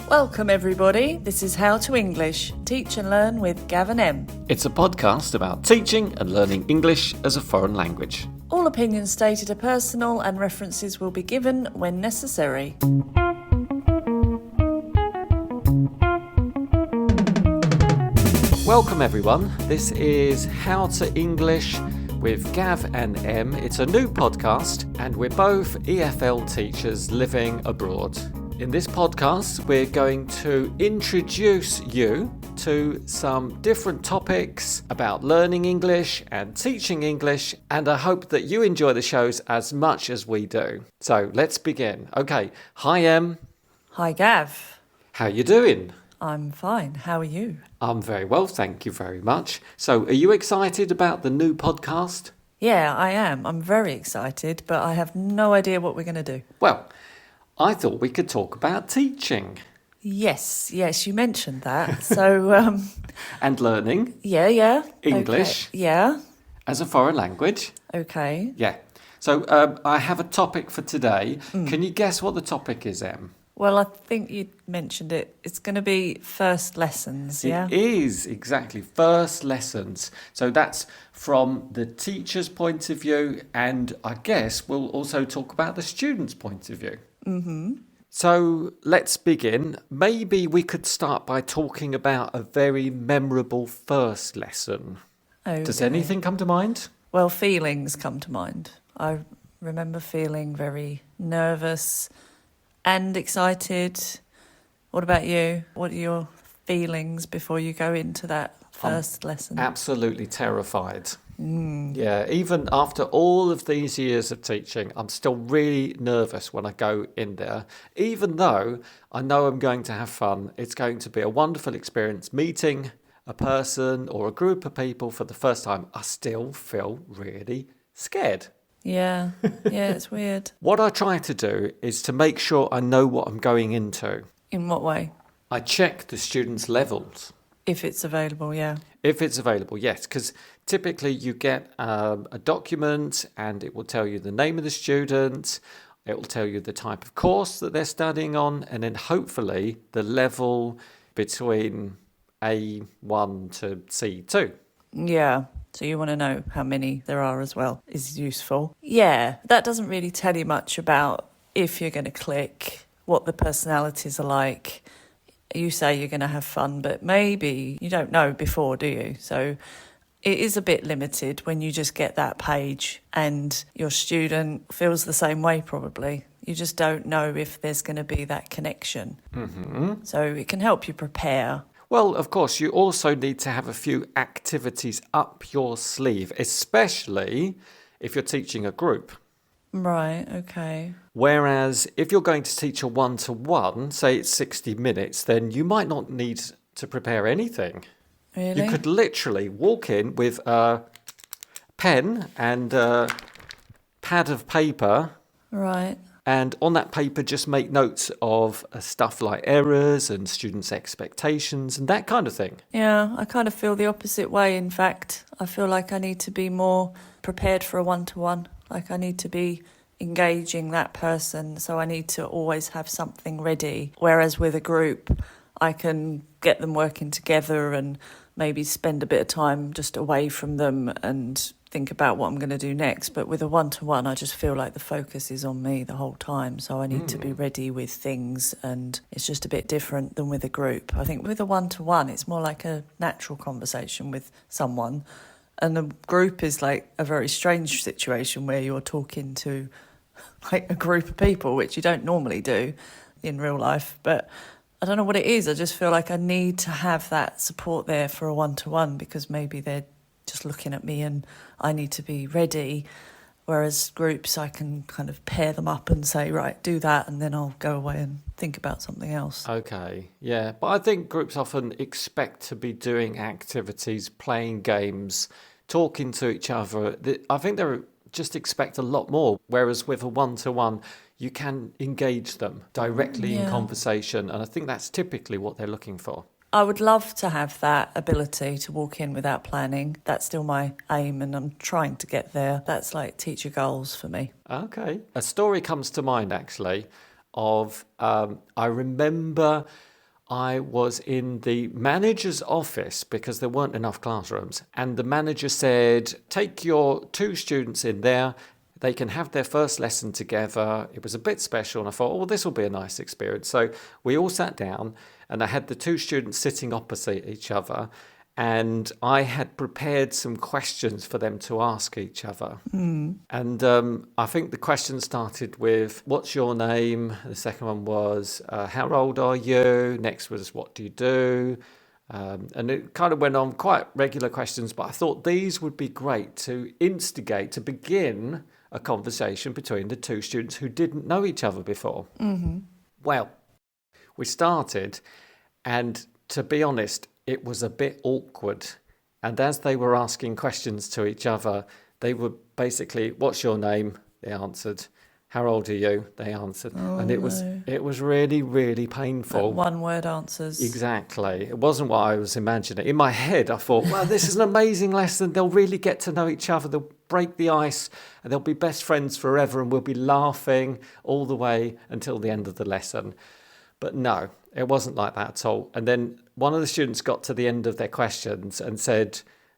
Welcome everybody, this is How to English, Teach and Learn with Gav and M. It's a podcast about teaching and learning English as a foreign language. All opinions stated are personal and references will be given when necessary. Welcome everyone, this is How to English with Gav and M. It's a new podcast and we're both EFL teachers living abroad. In this podcast, we're going to introduce you to some different topics about learning English and teaching English, and I hope that you enjoy the shows as much as we do. So let's begin. Okay, hi Em. Hi Gav. How you doing? I'm fine, how are you? I'm very well, thank you very much. So are you excited about the new podcast? Yeah, I am. I'm very excited, but I have no idea what we're going to do. Well, I thought we could talk about teaching. Yes, you mentioned that. So, and learning. Yeah. English. Okay. Yeah. As a foreign language. Okay. Yeah. So I have a topic for today. Can you guess what the topic is, Em? Well, I think you mentioned it. It's going to be first lessons, yeah? It is, exactly. First lessons. So that's from the teacher's point of view, and I guess we'll also talk about the student's point of view. Mm-hmm. So let's begin. Maybe we could start by talking about a very memorable first lesson. Okay. Does anything come to mind? Well, feelings come to mind. I remember feeling very nervous and excited. What about you? What are your feelings before you go into that first lesson? Absolutely terrified. Yeah, even after all of these years of teaching, I'm still really nervous when I go in there. Even though I know I'm going to have fun, it's going to be a wonderful experience meeting a person or a group of people for the first time. I still feel really scared. Yeah, it's weird. What I try to do is to make sure I know what I'm going into. In what way? I check the students' levels. If it's available, yeah. If it's available, yes, because typically you get a document and it will tell you the name of the student, it will tell you the type of course that they're studying on, and then hopefully the level between A1 to C2. Yeah, so you want to know how many there are as well is useful. Yeah, that doesn't really tell you much about if you're going to click, what the personalities are like. You say you're going to have fun, but maybe you don't know before, do you? So it is a bit limited when you just get that page and your student feels the same way probably. You just don't know if there's going to be that connection. Mm-hmm. So it can help you prepare. Well, of course, you also need to have a few activities up your sleeve, especially if you're teaching a group. Right, okay. Whereas if you're going to teach a one-to-one, say it's 60 minutes, then you might not need to prepare anything. Really? You could literally walk in with a pen and a pad of paper. Right. And on that paper, just make notes of stuff like errors and students' expectations and that kind of thing. Yeah, I kind of feel the opposite way, in fact. I feel like I need to be more prepared for a one-to-one. Like I need to be engaging that person, so I need to always have something ready. Whereas with a group, I can get them working together and maybe spend a bit of time just away from them and think about what I'm going to do next. But with a one-to-one, I just feel like the focus is on me the whole time. So I need to be ready with things, and it's just a bit different than with a group. I think with a one-to-one, it's more like a natural conversation with someone. And a group is like a very strange situation where you're talking to like a group of people, which you don't normally do in real life. But I don't know what it is. I just feel like I need to have that support there for a one-to-one because maybe they're just looking at me and I need to be ready. Whereas groups, I can kind of pair them up and say, right, do that, and then I'll go away and think about something else. Okay, yeah. But I think groups often expect to be doing activities, playing games, talking to each other. I think they just expect a lot more. Whereas with a one-to-one, you can engage them directly in conversation. And I think that's typically what they're looking for. I would love to have that ability to walk in without planning. That's still my aim and I'm trying to get there. That's like teacher goals for me. Okay. A story comes to mind actually of, I remember I was in the manager's office because there weren't enough classrooms. And the manager said, take your 2 students in there. They can have their first lesson together. It was a bit special. And I thought, well, this will be a nice experience. So we all sat down and I had the 2 students sitting opposite each other. And I had prepared some questions for them to ask each other. And I think the question started with, what's your name? The second one was, how old are you? Next was, what do you do? And it kind of went on, quite regular questions, but I thought these would be great to instigate, to begin a conversation between the 2 students who didn't know each other before. Well, we started, and to be honest, it was a bit awkward. And as they were asking questions to each other, they were basically, what's your name? They answered. How old are you? They answered. And it was really, really painful. But 1-word answers. Exactly. It wasn't what I was imagining. In my head, I thought, well, this is an amazing lesson. They'll really get to know each other. They'll break the ice and they'll be best friends forever and we'll be laughing all the way until the end of the lesson. But no, it wasn't like that at all. And then one of the students got to the end of their questions and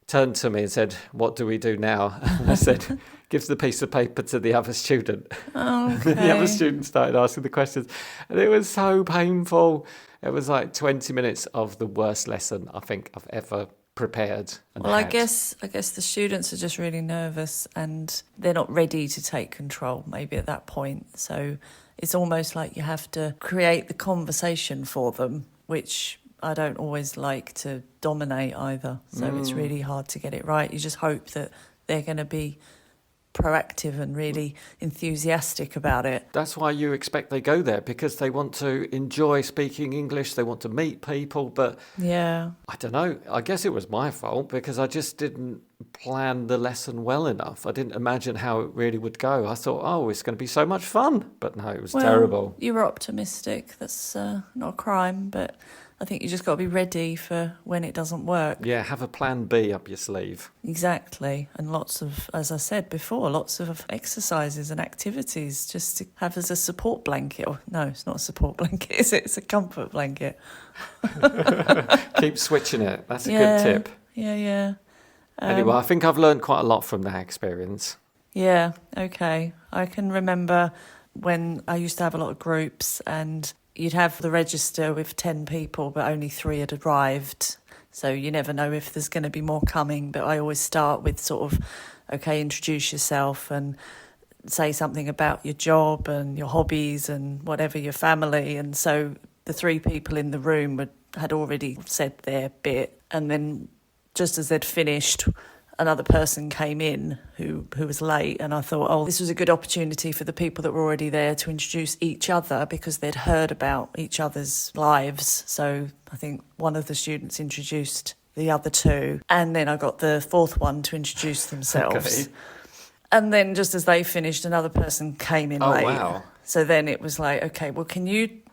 turned to me and said, what do we do now? And I said, gives the piece of paper to the other student. Okay. The other student started asking the questions. And it was so painful. It was like 20 minutes of the worst lesson I think I've ever prepared. Well, I guess the students are just really nervous and they're not ready to take control maybe at that point. So it's almost like you have to create the conversation for them, which I don't always like to dominate either. So it's really hard to get it right. You just hope that they're going to be proactive and really enthusiastic about it. That's why you expect they go there, because they want to enjoy speaking English, they want to meet people, but yeah, I don't know, I guess it was my fault because I just didn't plan the lesson well enough. I didn't imagine how it really would go. I thought, oh, it's going to be so much fun, but no, it was terrible. You were optimistic. That's not a crime, but I think you just got to be ready for when it doesn't work. Yeah, have a plan B up your sleeve. Exactly. And lots of, as I said before, lots of exercises and activities just to have as a support blanket. Or, no, it's not a support blanket, is it? It's a comfort blanket. Keep switching it. That's a good tip. Yeah. Anyway, I think I've learned quite a lot from that experience. Yeah, okay. I can remember when I used to have a lot of groups and you'd have the register with 10 people, but only 3 had arrived. So you never know if there's going to be more coming. But I always start with sort of, okay, introduce yourself and say something about your job and your hobbies and whatever, your family. And so the 3 people in the room had already said their bit. And then just as they'd finished, another person came in who was late, and I thought, oh, this was a good opportunity for the people that were already there to introduce each other because they'd heard about each other's lives. So I think one of the students introduced the other 2, and then I got the 4th one to introduce themselves. Okay. And then just as they finished, another person came in late. Wow. So then it was like, okay, well,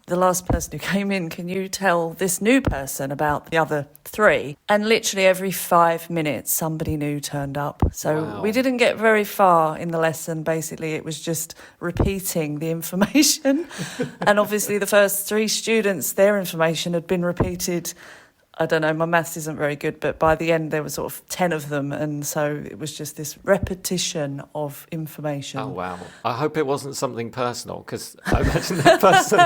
the last person who came in, can you tell this new person about the other 3? And literally every 5 minutes, somebody new turned up. So we didn't get very far in the lesson. Basically, it was just repeating the information. And obviously the first 3 students, their information had been repeated. I don't know, my maths isn't very good, but by the end there were sort of 10 of them. And so it was just this repetition of information. Oh, wow. I hope it wasn't something personal, because I imagine that person...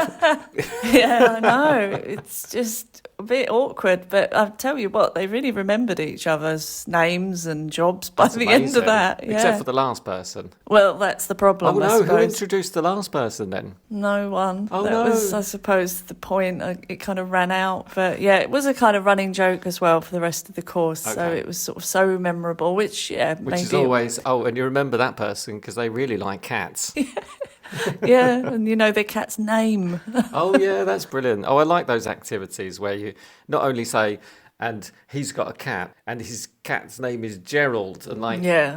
Yeah, I know. It's just a bit awkward. But I'll tell you what, they really remembered each other's names and jobs by the end of that. Yeah. Except for the last person. Well, that's the problem, Oh, no. Who introduced the last person then? No one. Oh, that was, I suppose, the point. It kind of ran out. But yeah, it was a kind of running joke as well for the rest of the course. Okay. So it was sort of so memorable, which maybe is always, and you remember that person because they really like cats. Yeah, and you know their cat's name. Oh yeah, that's brilliant. Oh, I like those activities where you not only say, and he's got a cat, and his cat's name is Gerald, and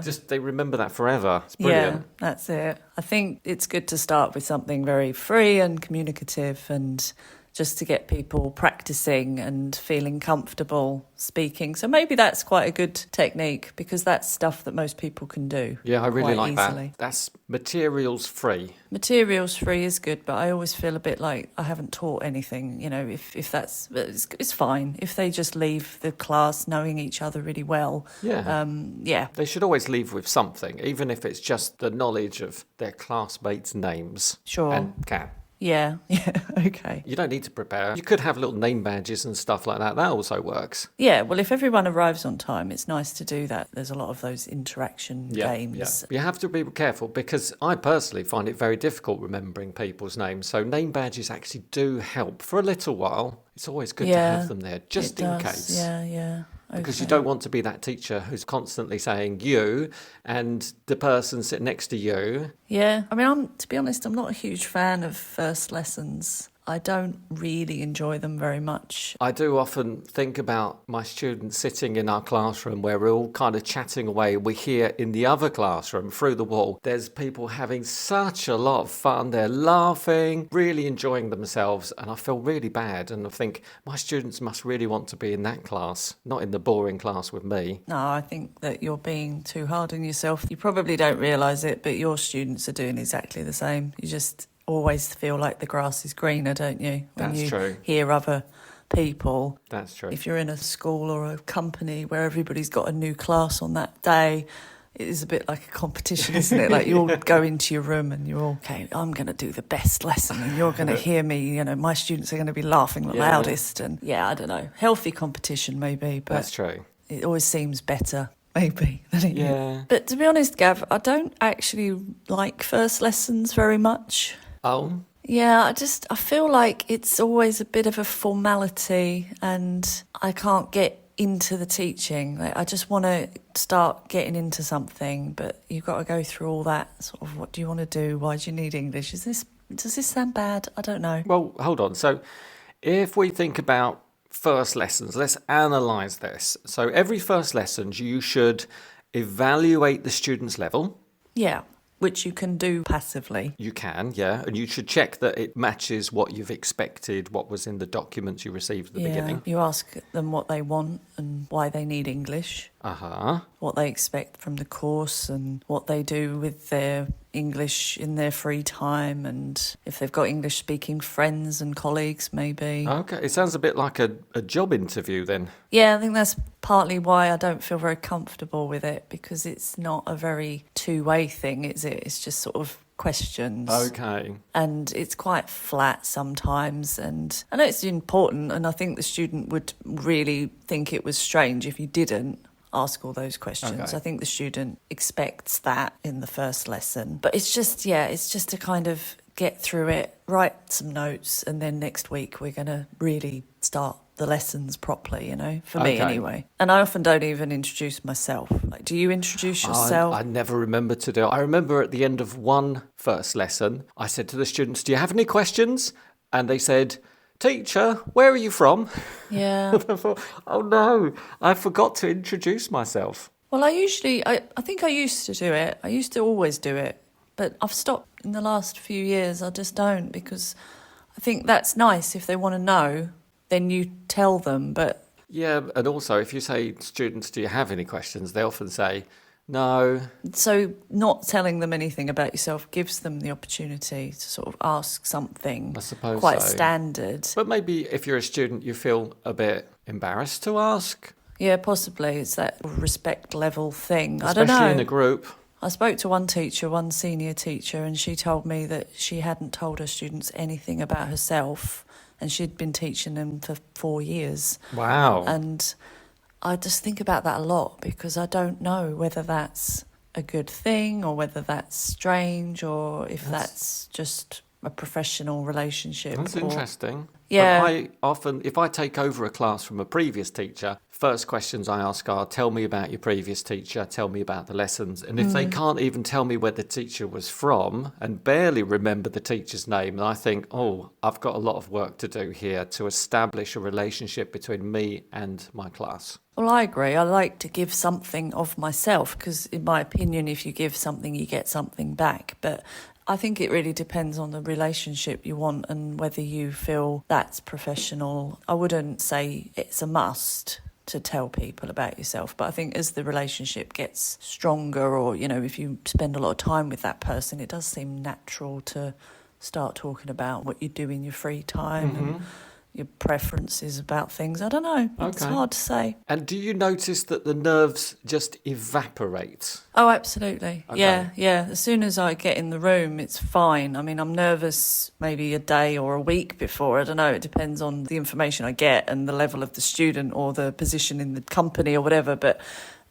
just they remember that forever. It's brilliant. Yeah, that's it. I think it's good to start with something very free and communicative, and just to get people practicing and feeling comfortable speaking. So maybe that's quite a good technique, because that's stuff that most people can do. Yeah, I really like easily. that. That's materials free. Materials free is good, but I always feel a bit like I haven't taught anything. You know, if that's, it's fine if they just leave the class knowing each other really well. Yeah. They should always leave with something, even if it's just the knowledge of their classmates' names. Sure. And cat. Yeah, okay. You don't need to prepare. You could have little name badges and stuff like that. That also works. Yeah, well, if everyone arrives on time, it's nice to do that. There's a lot of those interaction games. You have to be careful, because I personally find it very difficult remembering people's names. So name badges actually do help for a little while. It's always good to have them there, just in case. Yeah. Because you don't want to be that teacher who's constantly saying you and the person sitting next to you. Yeah, I mean, to be honest, I'm not a huge fan of first lessons. I don't really enjoy them very much. I do often think about my students sitting in our classroom where we're all kind of chatting away. We hear in the other classroom through the wall, there's people having such a lot of fun. They're laughing, really enjoying themselves. And I feel really bad. And I think my students must really want to be in that class, not in the boring class with me. No, I think that you're being too hard on yourself. You probably don't realise it, but your students are doing exactly the same. You just always feel like the grass is greener, don't you? When That's true. Hear other people. That's true. If you're in a school or a company where everybody's got a new class on that day, it is a bit like a competition, isn't it? Like you all go into your room and you're all, okay, I'm going to do the best lesson and you're going to hear me, you know, my students are going to be laughing the loudest. And I don't know, healthy competition maybe, but that's true. It always seems better. Maybe. Yeah. But to be honest, Gav, I don't actually like first lessons very much. Oh? Yeah, I feel like it's always a bit of a formality and I can't get into the teaching. Like, I just want to start getting into something, but you've got to go through all that sort of, what do you want to do? Why do you need English? Does this sound bad? I don't know. Well, hold on. So if we think about first lessons, let's analyse this. So every first lesson, you should evaluate the student's level. Yeah. Which you can do passively. You can, yeah. And you should check that it matches what you've expected, what was in the documents you received at the beginning. You ask them what they want and why they need English. What they expect from the course and what they do with their English in their free time, and if they've got English-speaking friends and colleagues, maybe. Okay, it sounds a bit like a job interview then. Yeah, I think that's partly why I don't feel very comfortable with it, because it's not a very two-way thing, is it? It's just sort of questions. Okay. And it's quite flat sometimes, and I know it's important, and I think the student would really think it was strange if you didn't ask all those questions. Okay. I think the student expects that in the first lesson. But it's just to kind of get through it, write some notes, and then next week we're going to really start the lessons properly, you know, for me anyway. And I often don't even introduce myself. Like, do you introduce yourself? I never remember to do it. I remember at the end of one first lesson, I said to the students, do you have any questions? And they said, teacher, where are you from? Yeah. I thought, oh no, I forgot to introduce myself. Well, I think I used to do it. I used to always do it. But I've stopped in the last few years. I just don't, because I think that's nice. If they want to know, then you tell them. But yeah, and also if you say, students, do you have any questions? They often say, no. So not telling them anything about yourself gives them the opportunity to sort of ask something, I suppose quite so. Standard. But maybe if you're a student, you feel a bit embarrassed to ask. Yeah, possibly. It's that respect level thing. Especially I don't know. in a group. I spoke to one senior teacher, and she told me that she hadn't told her students anything about herself, and she'd been teaching them for 4 years. Wow. And I just think about that a lot, because I don't know whether that's a good thing or whether that's strange, or if that's just a professional relationship. That's interesting. Yeah. But I often, if I take over a class from a previous teacher, first questions I ask are, tell me about your previous teacher, tell me about the lessons. And if they can't even tell me where the teacher was from and barely remember the teacher's name, then I think, oh, I've got a lot of work to do here to establish a relationship between me and my class. Well, I agree. I like to give something of myself, because in my opinion, if you give something, you get something back. But I think it really depends on the relationship you want and whether you feel that's professional. I wouldn't say it's a must to tell people about yourself, but I think as the relationship gets stronger, or, you know, if you spend a lot of time with that person, it does seem natural to start talking about what you do in your free time and your preferences about things. I don't know. It's hard to say. And do you notice that the nerves just evaporate? Oh, absolutely. Okay. Yeah. As soon as I get in the room, it's fine. I mean, I'm nervous maybe a day or a week before. I don't know. It depends on the information I get and the level of the student or the position in the company or whatever. But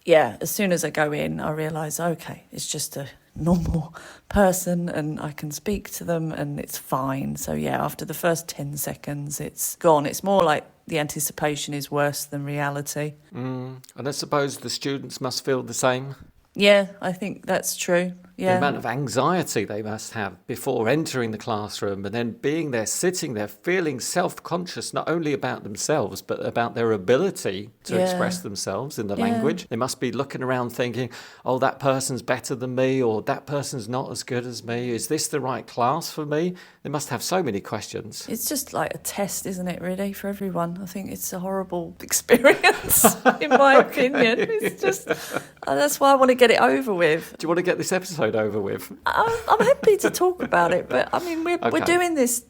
yeah, as soon as I go in, I realise, okay, it's just a normal person and I can speak to them and it's fine. So yeah, after the first 10 seconds, it's gone. It's more like the anticipation is worse than reality. And I suppose the students must feel the same. Yeah, I think that's true. Yeah. The amount of anxiety they must have before entering the classroom and then being there, sitting there, feeling self-conscious, not only about themselves, but about their ability to express themselves in the language. They must be looking around thinking, oh, that person's better than me, or that person's not as good as me. Is this the right class for me? They must have so many questions. It's just like a test, isn't it, really, for everyone? I think it's a horrible experience, in my opinion. It's just, that's why I want to get it over with. Do you want to get this episode over with? I'm happy to talk about it, but I mean, we're doing this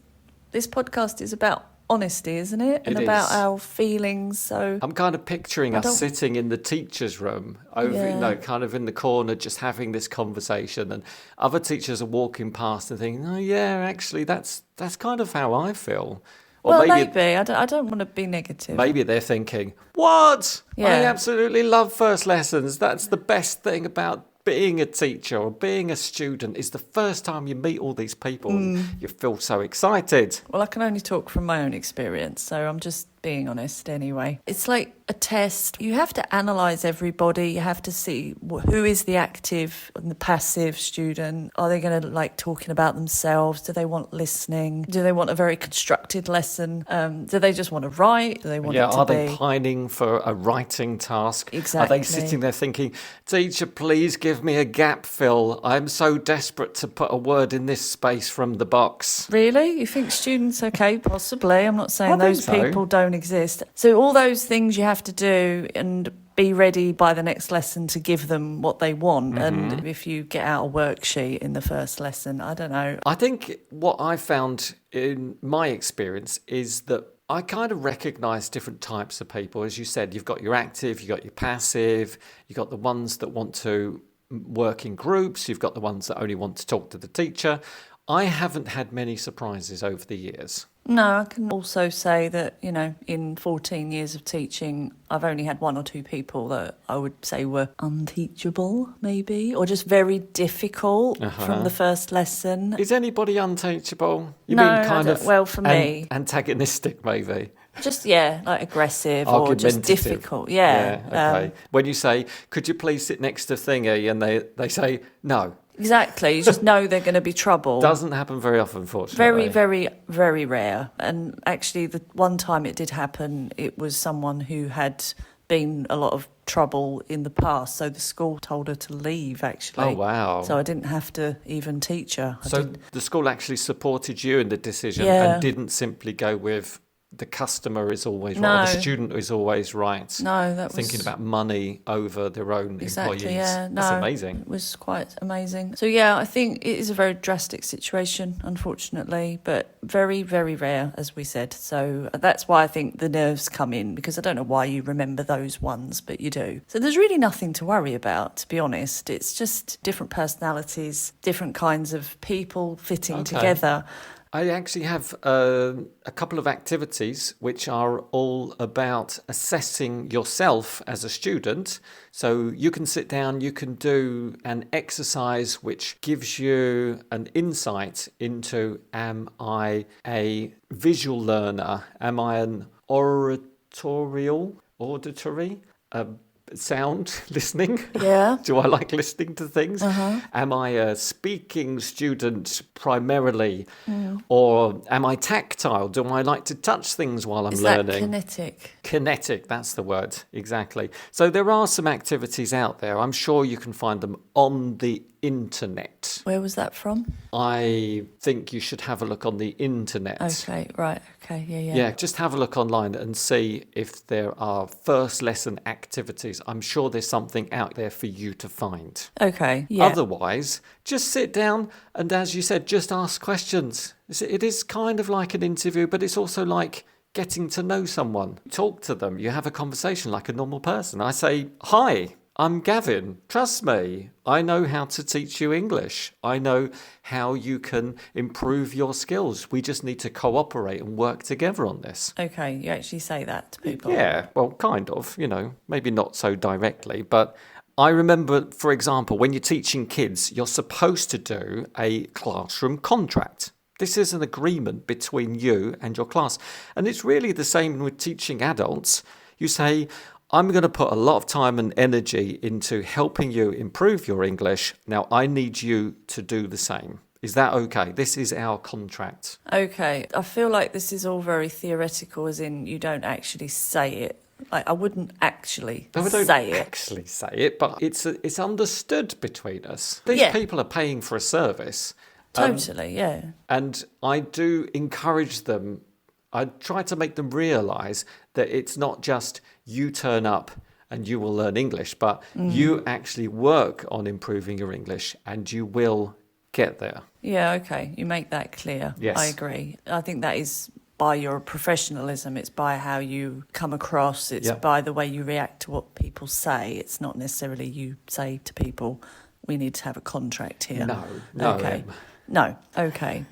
podcast is about honesty, isn't it? And about our feelings. So I'm kind of picturing us sitting in the teacher's room over, kind of in the corner, just having this conversation, and other teachers are walking past and thinking, oh yeah, actually that's kind of how I feel. Or well, maybe. I don't want to be negative. Maybe they're thinking, what? Yeah. I absolutely love first lessons. That's the best thing about being a teacher or being a student, is the first time you meet all these people and you feel so excited. Well, I can only talk from my own experience, so I'm just being honest anyway. It's like a test. You have to analyse everybody. You have to see who is the active and the passive student. Are they going to like talking about themselves? Do they want listening? Do they want a very constructed lesson? Do they just want to write? Do they want it to are they pining for a writing task? Exactly. Are they sitting there thinking, teacher, please give me a gap fill. I'm so desperate to put a word in this space from the box. Really? You think students, okay, possibly. I'm not saying those people don't exist. So all those things you have to do and be ready by the next lesson to give them what they want. And if you get out a worksheet in the first lesson, I don't know. I think what I found in my experience is that I kind of recognise different types of people. As you said, you've got your active, you've got your passive, you've got the ones that want to work in groups, you've got the ones that only want to talk to the teacher. I haven't had many surprises over the years. No, I can also say that, you know, in 14 years of teaching, I've only had one or two people that I would say were unteachable, maybe, or just very difficult from the first lesson. Is anybody unteachable? You no, mean kind of well, for me, antagonistic, maybe? Just, like aggressive or just difficult. Yeah. Okay. When you say, could you please sit next to Thingy? And they say, no. Exactly. You just know they're going to be trouble. Doesn't happen very often, fortunately. Very, very, very rare. And actually, the one time it did happen, it was someone who had been a lot of trouble in the past. So the school told her to leave, actually. Oh, wow. So I didn't have to even teach her. The school actually supported you in the decision and didn't simply go with the customer is always right, the student is always right. No, that was thinking about money over their own employees. Yeah, no, that's amazing. It was quite amazing. So yeah, I think it is a very drastic situation, unfortunately, but very, very rare, as we said. So that's why I think the nerves come in, because I don't know why you remember those ones, but you do. So there's really nothing to worry about, to be honest. It's just different personalities, different kinds of people fitting together. I actually have a couple of activities which are all about assessing yourself as a student. So you can sit down, you can do an exercise which gives you an insight into, am I a visual learner? Am I an auditory? Sound listening? Yeah. Do I like listening to things? Am I a speaking student primarily? Or am I tactile? Do I like to touch things while I'm learning? Is that kinetic? Kinetic, that's the word, exactly. So there are some activities out there. I'm sure you can find them on the internet. Where was that from? I think you should have a look on the internet. Okay, right. Okay, yeah. Yeah, just have a look online and see if there are first lesson activities. I'm sure there's something out there for you to find. Okay, yeah. Otherwise, just sit down and, as you said, just ask questions. It is kind of like an interview, but it's also like getting to know someone. Talk to them. You have a conversation like a normal person. I say, "Hi, I'm Gavin. Trust me, I know how to teach you English. I know how you can improve your skills. We just need to cooperate and work together on this." Okay, you actually say that to people. Yeah, well, kind of, maybe not so directly. But I remember, for example, when you're teaching kids, you're supposed to do a classroom contract. This is an agreement between you and your class. And it's really the same with teaching adults. You say, "I'm going to put a lot of time and energy into helping you improve your English. Now, I need you to do the same. Is that okay? This is our contract." Okay, I feel like this is all very theoretical, as in you don't actually say it. Like, I wouldn't actually No, we don't say it. actually say it, but it's understood between us. These Yeah. people are paying for a service. Totally, yeah. And I do encourage them. I try to make them realise that it's not just you turn up and you will learn English, but you actually work on improving your English and you will get there. Yeah, okay, you make that clear. Yes. I agree. I think that is by your professionalism, it's by how you come across, it's by the way you react to what people say. It's not necessarily you say to people, "We need to have a contract here." No, Okay. No, okay.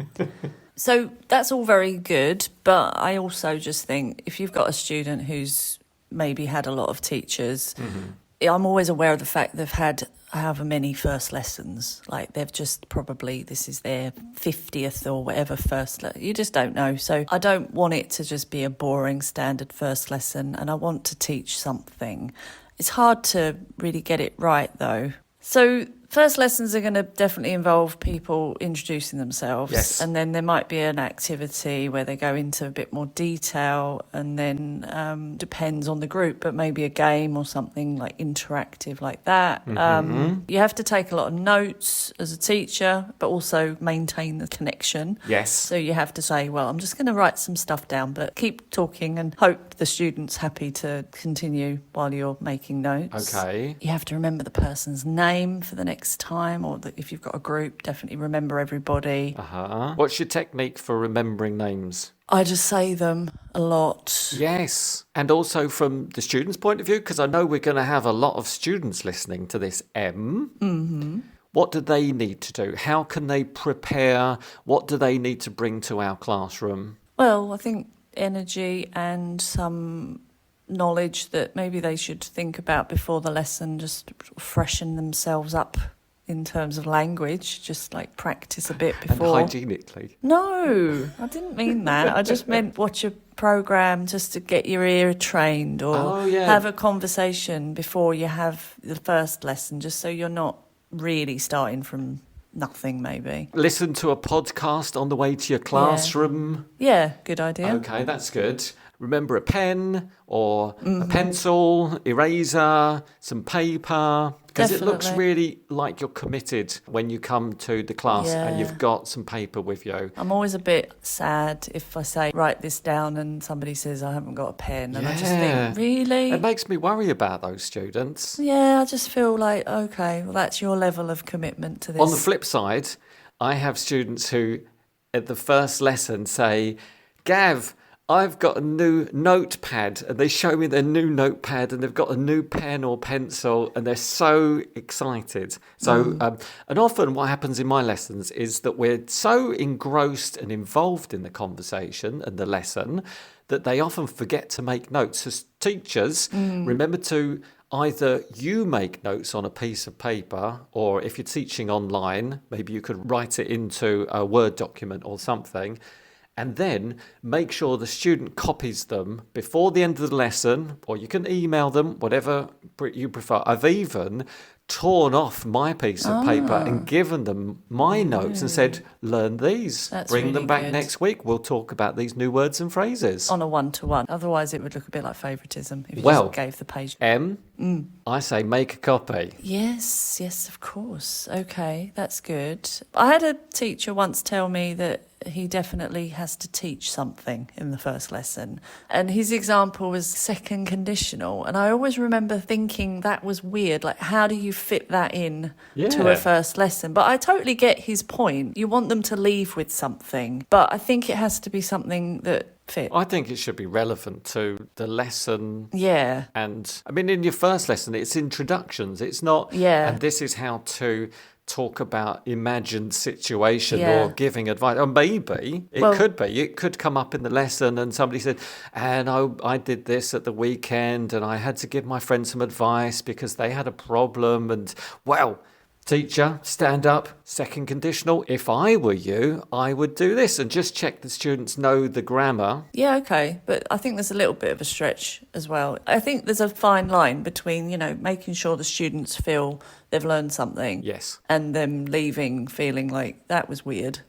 So that's all very good, but I also just think if you've got a student who's maybe had a lot of teachers, I'm always aware of the fact they've had however many first lessons. Like, they've just probably, this is their 50th or whatever first lesson. You just don't know. So I don't want it to just be a boring standard first lesson, and I want to teach something. It's hard to really get it right, though. So first lessons are going to definitely involve people introducing themselves. Yes. And then there might be an activity where they go into a bit more detail, and then depends on the group, but maybe a game or something like interactive like that. You have to take a lot of notes as a teacher, but also maintain the connection. Yes. So you have to say, well, I'm just going to write some stuff down, but keep talking and hope the student's happy to continue while you're making notes. Okay. You have to remember the person's name for the next time, or if you've got a group, definitely remember everybody. What's your technique for remembering names? I just say them a lot. Yes. And also from the student's point of view, because I know we're going to have a lot of students listening to this What do they need to do? How can they prepare? What do they need to bring to our classroom? Well, I think energy and some knowledge that maybe they should think about before the lesson, just freshen themselves up in terms of language, just like practice a bit before. And hygienically. No, I didn't mean that. I just meant watch a program just to get your ear trained, or have a conversation before you have the first lesson, just so you're not really starting from nothing, maybe. Listen to a podcast on the way to your classroom. Yeah, good idea. Okay, that's good. Remember a pen or a pencil, eraser, some paper. Because it looks really like you're committed when you come to the class and you've got some paper with you. I'm always a bit sad if I say, write this down, and somebody says, I haven't got a pen. And I just think, really? It makes me worry about those students. Yeah, I just feel like, okay, well, that's your level of commitment to this. On the flip side, I have students who, at the first lesson, say, "Gav, I've got a new notepad," and they show me their new notepad, and they've got a new pen or pencil, and they're so excited. So, and often what happens in my lessons is that we're so engrossed and involved in the conversation and the lesson that they often forget to make notes. As teachers, remember to either you make notes on a piece of paper, or if you're teaching online, maybe you could write it into a Word document or something, and then make sure the student copies them before the end of the lesson, or you can email them, whatever you prefer. I've even torn off my piece of paper and given them my notes and said, learn these. That's Bring really them back good. next week. We'll talk about these new words and phrases. On a one-to-one. Otherwise, it would look a bit like favouritism if you Well, just gave the page. I say make a copy. Yes, of course. Okay, that's good. I had a teacher once tell me that he definitely has to teach something in the first lesson. And his example was second conditional. And I always remember thinking that was weird. Like, how do you fit that in to a first lesson? But I totally get his point. You want them to leave with something. But I think it has to be something that fits. I think it should be relevant to the lesson. Yeah. And I mean, in your first lesson, it's introductions. It's not, and this is how to talk about imagined situation or giving advice. Or maybe it could be. It could come up in the lesson and somebody said, and I did this at the weekend and I had to give my friend some advice because they had a problem and, well, teacher, stand up, second conditional. If I were you, I would do this, and just check the students know the grammar. Yeah, okay. But I think there's a little bit of a stretch as well. I think there's a fine line between, making sure the students feel they've learned something. Yes. And them leaving feeling like that was weird.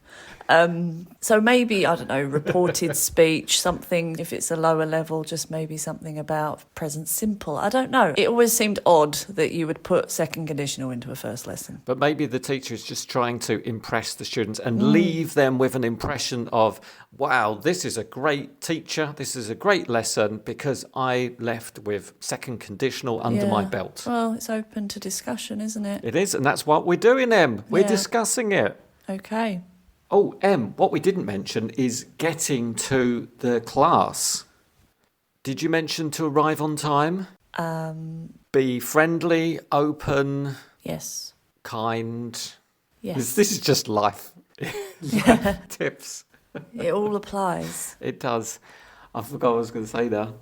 So maybe, I don't know, reported speech, something, if it's a lower level, just maybe something about present simple. I don't know. It always seemed odd that you would put second conditional into a first lesson. But maybe the teacher is just trying to impress the students and leave them with an impression of, wow, this is a great teacher, this is a great lesson because I left with second conditional under my belt. Well, it's open to discussion, isn't it? It is, and that's what we're doing, Em. We're discussing it. Okay. Oh, Em, what we didn't mention is getting to the class. Did you mention to arrive on time? Be friendly, open, Yes. kind. Yes. This is just life tips. It all applies. It does. I forgot what I was going to say there.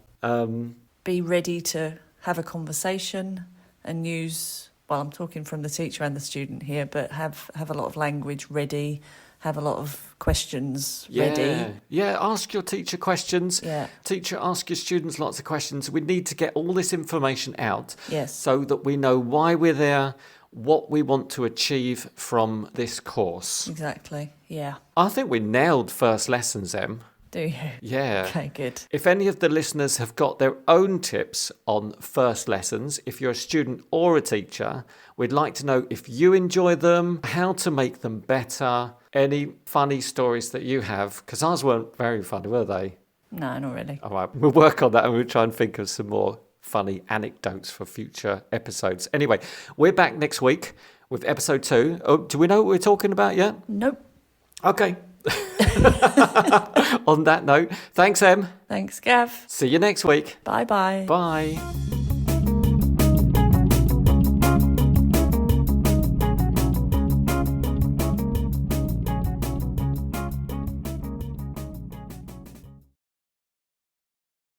Be ready to have a conversation and use, well, I'm talking from the teacher and the student here, but have a lot of language ready. Have a lot of questions ready. Yeah, ask your teacher questions. Yeah. Teacher, ask your students lots of questions. We need to get all this information out so that we know why we're there, what we want to achieve from this course. Exactly, yeah. I think we nailed first lessons, Em. Do you? Yeah. Okay, good. If any of the listeners have got their own tips on first lessons, if you're a student or a teacher, we'd like to know if you enjoy them, how to make them better, any funny stories that you have, because ours weren't very funny, were they? No, not really. All right, we'll work on that and we'll try and think of some more funny anecdotes for future episodes. Anyway, we're back next week with episode 2. Oh, do we know what we're talking about yet? Nope. Okay. On that note, thanks, Em. Thanks, Gav. See you next week. Bye-bye. Bye.